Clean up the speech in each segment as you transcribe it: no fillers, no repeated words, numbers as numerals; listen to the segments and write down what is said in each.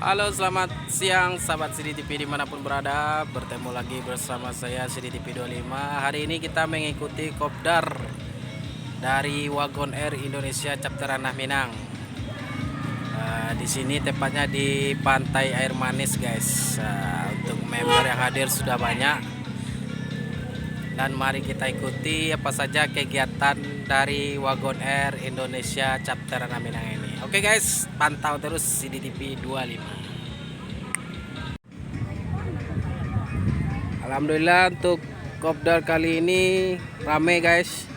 Halo, selamat siang sahabat CDTV dimanapun berada. Bertemu lagi bersama saya CDTV 25. Hari ini kita mengikuti kopdar dari Wagon Air Indonesia Chapter Ranah Minang. Di sini tepatnya di Pantai Air Manis, guys. Untuk member yang hadir sudah banyak. Dan mari kita ikuti apa saja kegiatan dari Wagon Air Indonesia Chapter Ranah Minang ini. Oke guys, pantau terus CDTV 25. Alhamdulillah untuk kopdar kali ini rame guys.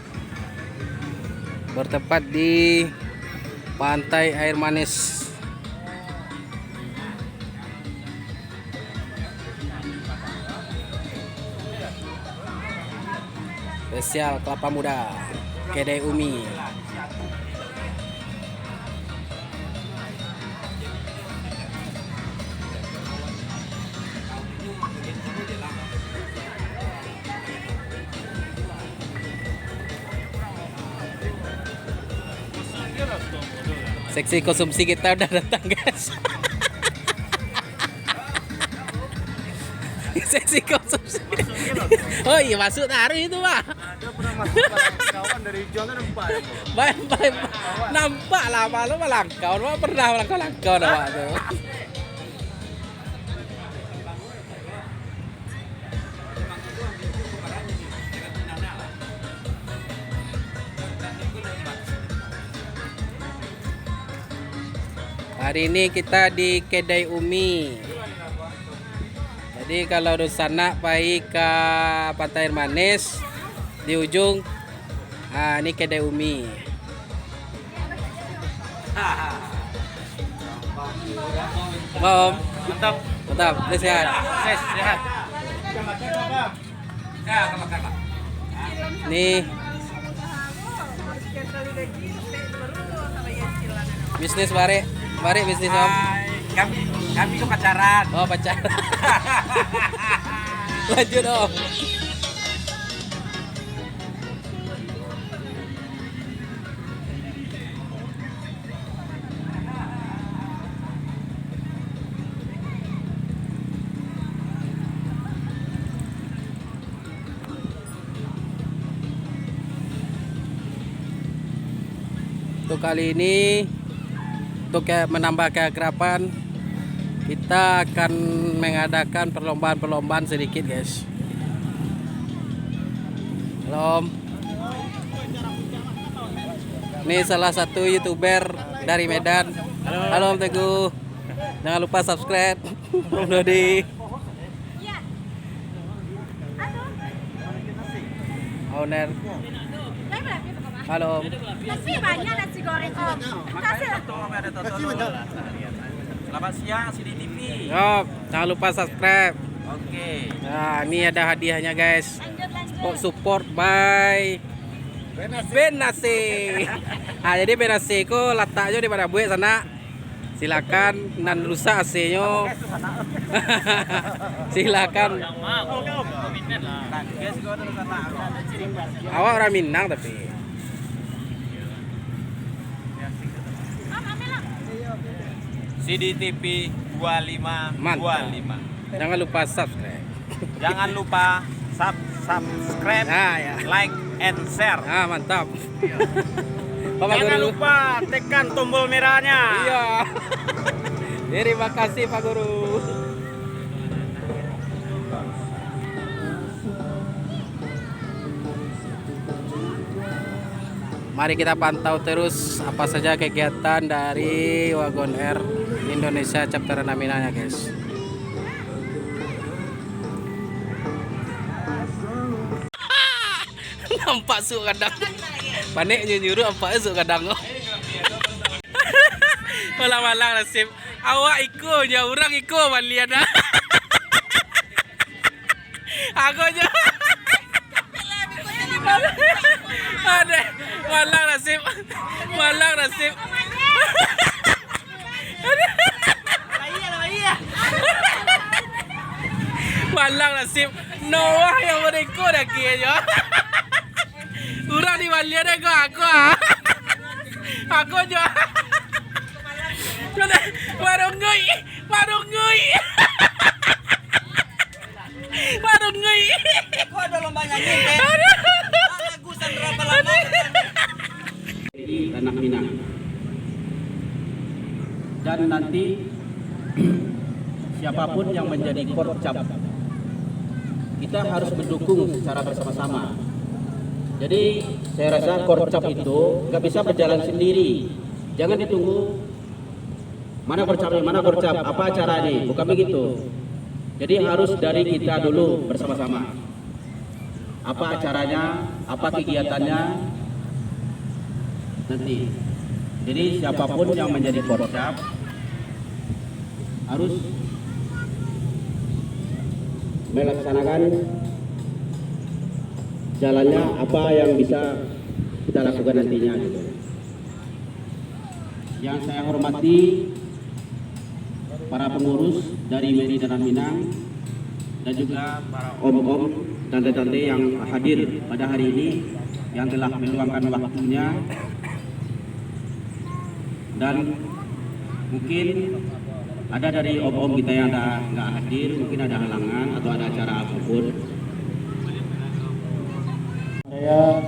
Bertempat di Pantai Air Manis. Spesial kelapa muda Kedai Umi. Seksi konsumsi kita udah datang guys. Seksi konsumsi. Oh iya, masuk taruh itu pak. Ada pernah masuk kawan dari John nampak ya, Baik. Nampak lah malu melangkau. Pernah melangkau pak tuh. Hari ini kita di Kedai Umi. Jadi kalau di sana pergi ke Pantai Air Manis, di ujung ini Kedai Umi. Om, mantap, sehat. sehat. Nih bisnis bare bisnis om. Kami tuh pacaran. Oh pacaran. Lanjut om. Untuk kali ini, untuk menambah keakraban, kita akan mengadakan perlombaan sedikit guys. Halo om. Ini salah satu YouTuber dari Medan. Halo om Teguh. Jangan lupa subscribe Om Dodi. Owner. Halo om. Nasi banyak, nasi goreng om. Kasih. Selamat siang CDTV. Yo, jangan lupa subscribe. Oke. Nah, ini ada hadiahnya guys. Lanjut. Support by Benasi. Jadi Benasi ku letaknya di mana buat sana. Silakan nan rusak AC-nya. Silakan. Awak orang Minang tapi. CDTV 25. Mantap. Jangan lupa subscribe. Jangan lupa subscribe, Ya. like, and share. Mantap. Bapak Jangan Guru. lupa tekan tombol merahnya. Iya. Terima kasih Pak Guru. Mari kita pantau terus apa saja kegiatan dari Wagon Air Indonesia Chapter Ranah Minang ya guys. Nampak su kadang. Panik nyuruh apa su kadang. Malang-malang nasib. Awak ikut je, orang ikut balian dah. Aku je. Ada malang nasib. Malang nasib. Noah yang berikut lagi aja. Urang di balian aku. Aku je. Warung gue Madungui. Madungui. Kok ada lombanya nyindir? Agusan berapa lama? Di Tanah Minang. Dan nanti siapapun yang menjadi korcap, kita harus mendukung secara bersama-sama. Jadi saya rasa korcap itu nggak bisa berjalan sendiri. Jangan ditunggu mana korcap, apa acara ini, bukan begitu. Jadi harus dari kita dulu bersama-sama. Apa acaranya, apa kegiatannya nanti. Jadi siapapun yang menjadi korcap harus melaksanakan jalannya apa yang bisa kita lakukan nantinya gitu. Yang saya hormati para pengurus dari Meri Tanah Minang dan juga para om-om, tante-tante yang hadir pada hari ini yang telah meluangkan waktunya, dan mungkin ada dari om-om kita yang nggak hadir, mungkin ada halangan atau ada acara apapun. Saya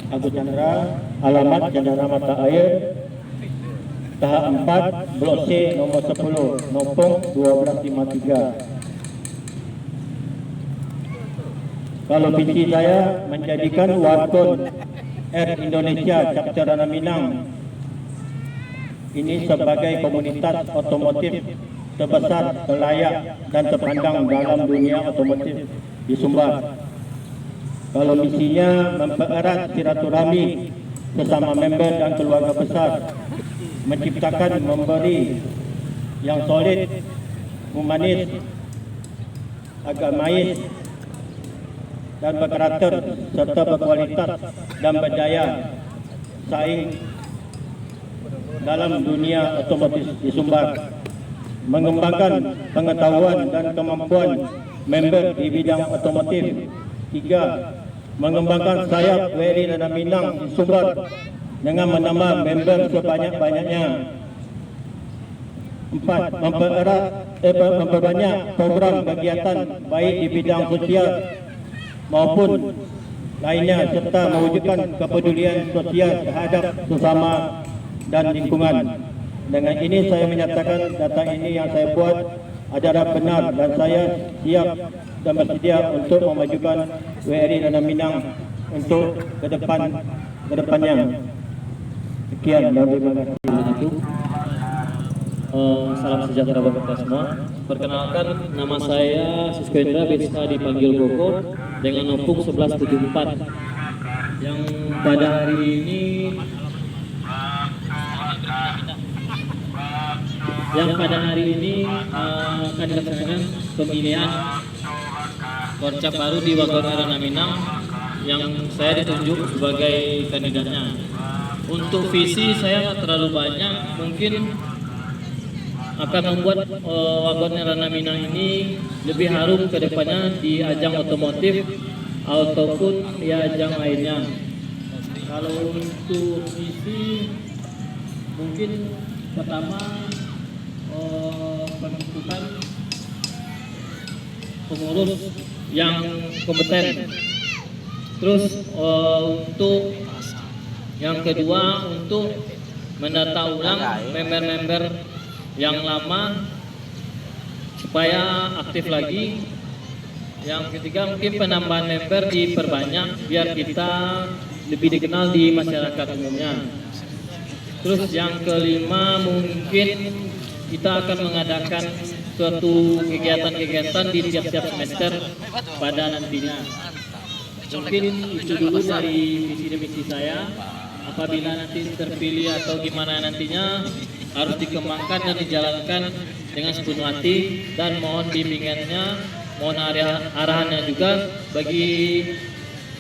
Agus Chandra, alamat Chandra Mata Air, tahap 4, Blok C nomor 10, Nopong 1253. Kalau visi saya menjadikan Wagon Air Indonesia Chapter Tanah Minang ini sebagai komunitas otomotif terbesar, terlayak dan terpandang dalam dunia otomotif di Sumbar. Kalau misinya mempererat silaturahmi sesama member dan keluarga besar, menciptakan memberi yang solid, humanis, agamais dan berkarakter serta berkualitas dan berdaya saing dalam dunia otomotif di Sumbar, mengembangkan pengetahuan dan kemampuan member di bidang otomotif. 3. Mengembangkan sayap WRI Tanah Minang di Sumbar dengan menambah member sebanyak-banyaknya. 4. Memperbanyak program kegiatan baik di bidang sosial maupun lainnya serta mewujudkan kepedulian sosial terhadap sesama dan lingkungan. Dengan ini saya menyatakan data ini yang saya buat adalah benar dan saya siap dan bersedia untuk memajukan WRI Tanah Minang untuk kedepannya. Sekian dan terima kasih. Salam sejahtera bagi kita semua. Perkenalkan, nama saya Sisko Indra, bisa dipanggil Koko, dengan nopung 1174. Yang pada hari ini akan dilaksanakan pemilihan korcap baru di Wagon Air Tanah Minang yang saya ditunjuk sebagai kandidatnya. Untuk visi saya nggak terlalu banyak, mungkin akan membuat Wagon Air Tanah Minang ini lebih harum ke depannya di ajang otomotif ataupun di ajang lainnya. Kalau untuk visi, mungkin pertama penentukan pengurus yang kompeten. Terus untuk yang kedua, untuk mendata ulang member-member yang lama supaya aktif lagi. Yang ketiga, mungkin penambahan member diperbanyak biar kita lebih dikenal di masyarakat umumnya. Terus yang kelima, mungkin kita akan mengadakan suatu kegiatan-kegiatan di tiap-tiap semester pada nantinya. Mungkin itu dulu dari visi dan misi saya. Apabila nanti terpilih atau gimana nantinya, harus dikembangkan dan dijalankan dengan sepenuh hati, dan mohon bimbingannya, mohon arahannya juga bagi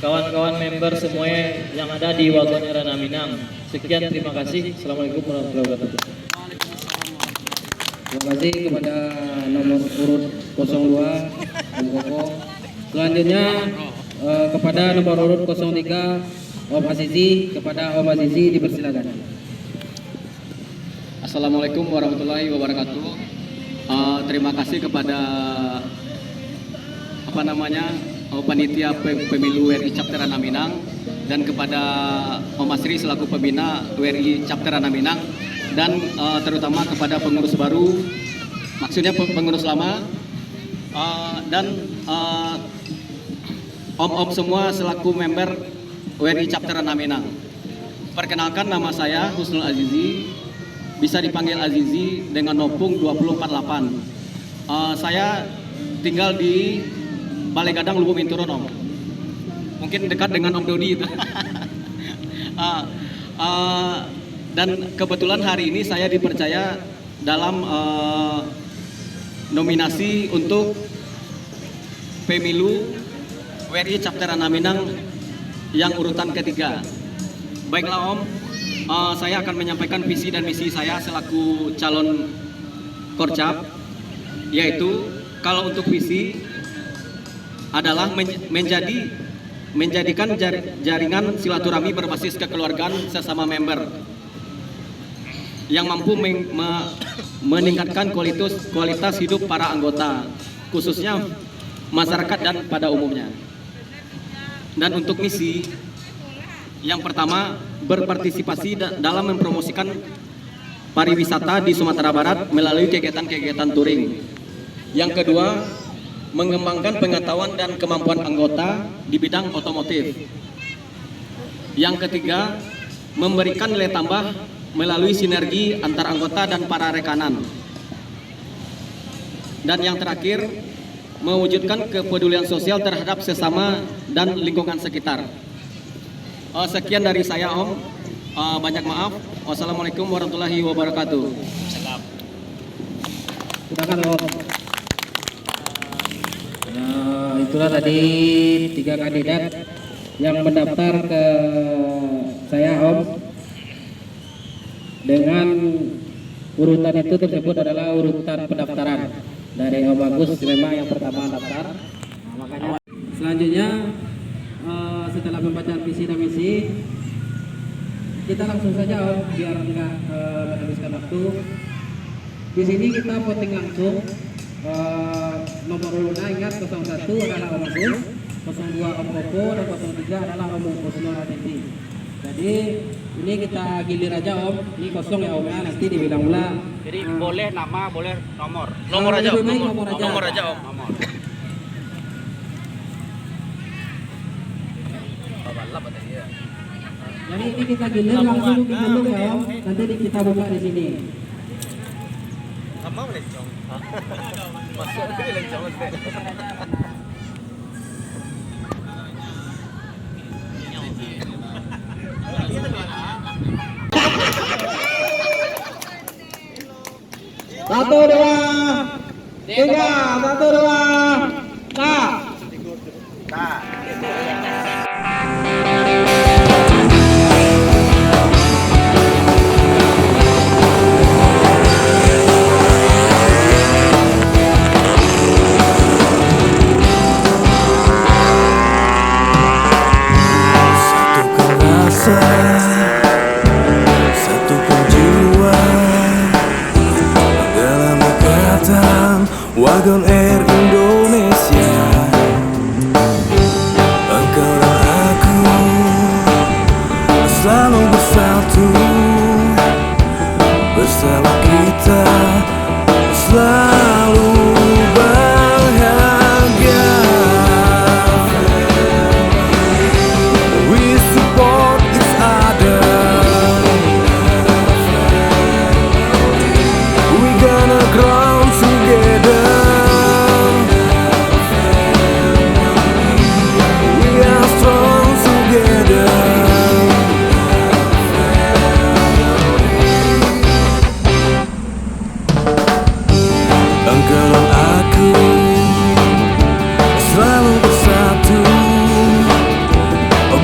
kawan-kawan member semua yang ada di Wagon Air Tanah Minang. Sekian, terima kasih. Assalamualaikum warahmatullahi wabarakatuh. Terima kasih kepada nomor urut 02 Om Koko. Selanjutnya kepada nomor urut 03 Om Azizi, kepada Om Azizi dipersilakan. Assalamualaikum warahmatullahi wabarakatuh. Terima kasih kepada panitia pemilu WRI Chapter Ranah Minang dan kepada Om Asri selaku pembina WRI Chapter Ranah Minang dan terutama kepada pengurus baru, maksudnya pengurus lama dan om-om semua selaku member WRI Chapter Ranah Minang. Perkenalkan, nama saya Husnul Azizi, bisa dipanggil Azizi dengan nopung 248. Saya tinggal di Balai Gadang, Lubuk Minturun, Om. Mungkin dekat dengan Om Dodi itu. Dan kebetulan hari ini saya dipercaya dalam nominasi untuk pemilu WRI Chapter Ranah Minang yang urutan ketiga. Baiklah Om, saya akan menyampaikan visi dan misi saya selaku calon Korcap, yaitu kalau untuk visi adalah menjadikan jaringan silaturahmi berbasis kekeluargaan sesama member yang mampu meningkatkan kualitas hidup para anggota, khususnya masyarakat dan pada umumnya. Dan untuk misi, yang pertama, berpartisipasi dalam mempromosikan pariwisata di Sumatera Barat melalui kegiatan-kegiatan touring. Yang kedua, mengembangkan pengetahuan dan kemampuan anggota di bidang otomotif. Yang ketiga, memberikan nilai tambah melalui sinergi antar anggota dan para rekanan. Dan yang terakhir, mewujudkan kepedulian sosial terhadap sesama dan lingkungan sekitar. Sekian dari saya Om, banyak maaf. Wassalamualaikum warahmatullahi wabarakatuh. Silakan Om. Itulah tadi 3 kandidat yang mendaftar ke saya Om. Dengan urutan itu tersebut adalah urutan pendaftaran dari Om Agus, memang yang pertama daftar. Makanya selanjutnya setelah membaca visi dan misi, kita langsung saja Om, biar enggak menghabiskan waktu. Di sini kita voting langsung. Nomor urutnya ingat 01 adalah Om Agus, 02 Om Koko, dan 03 adalah Om Husnul Azizi. Jadi ini kita gilir aja Om, ini kosong ya Om ya, nanti dibilang pula. Jadi boleh nama, boleh nomor. Nomor aja Om, nomor aja Om. Nomor. Jadi ini kita gilir langsung dulu ya Om, nanti kita buka di sini. Sama lencong. Masuk ke lencong. Satu, dua, tiga, 1, 2, nah. Wagon Air Indonesia, engkau dan aku selalu bersatu, bersama kita selalu bahagia. We support each other, we gonna grow together.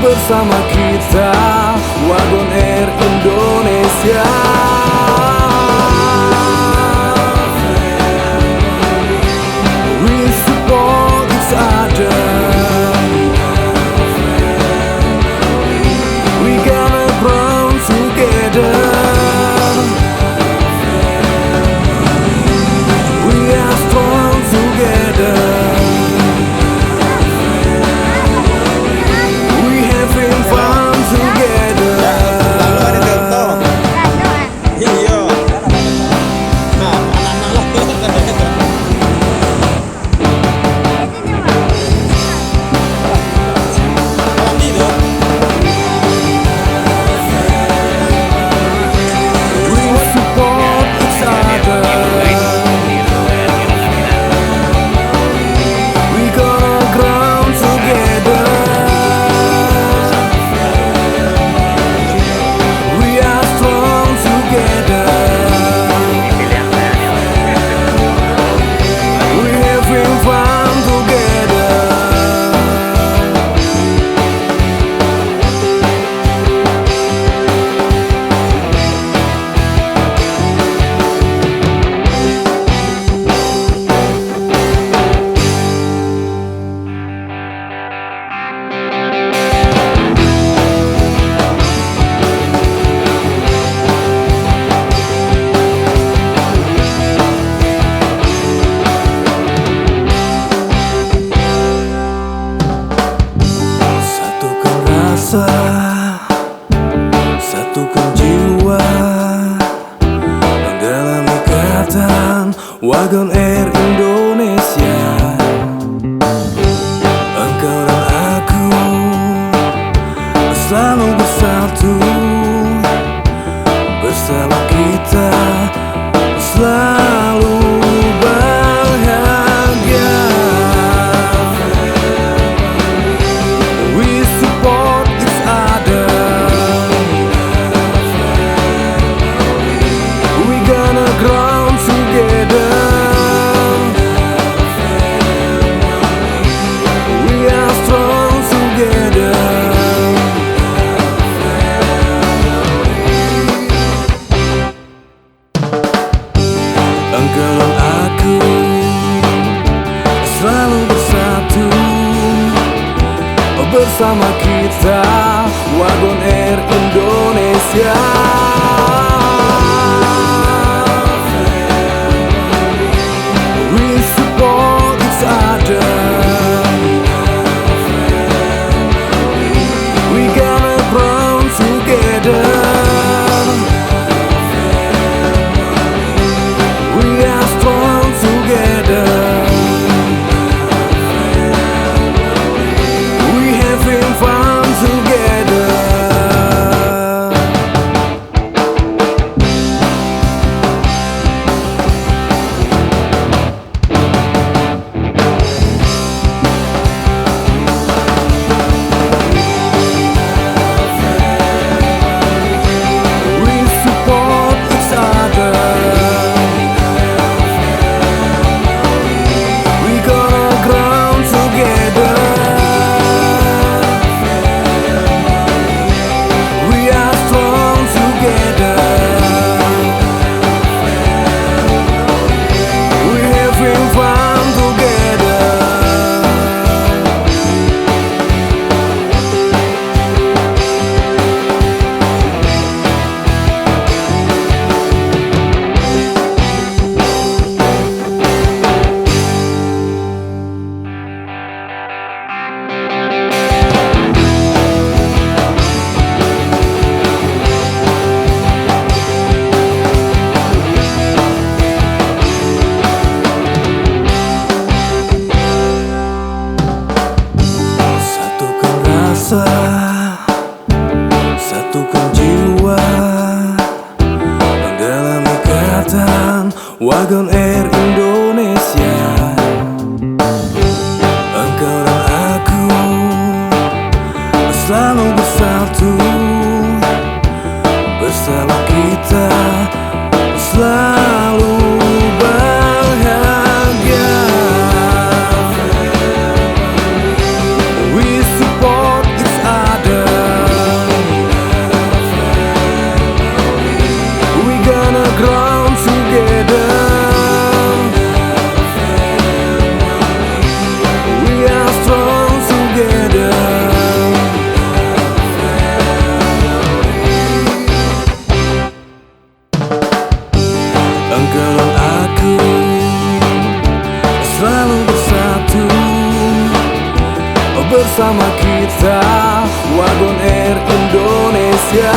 Bersama kita, Wagon Air Indonesia. We support each other, we gonna grow together. ikatan Wagon Air Indonesia. Engkau dan aku selalu bersatu, bersama kita selalu bahagia. We support each other, we gonna grow together. We are strong together. Engkau dan aku selalu bersatu, bersama kita Wagon Air Indonesia. We support each other, we gonna grow together. We are strong together. We having fun together. We support each other. We gonna grow together. We are strong together. We having fun together. Satukan rasa, satukan jiwa dalam ikatan Wagon Air Indonesia. Engkau dan aku selalu bersatu, bersama kita selalu bahagia. We support each other, we gonna grow together. We are strong together. Engkau dan aku selalu bersatu, bersama kita Wagon Air Indonesia.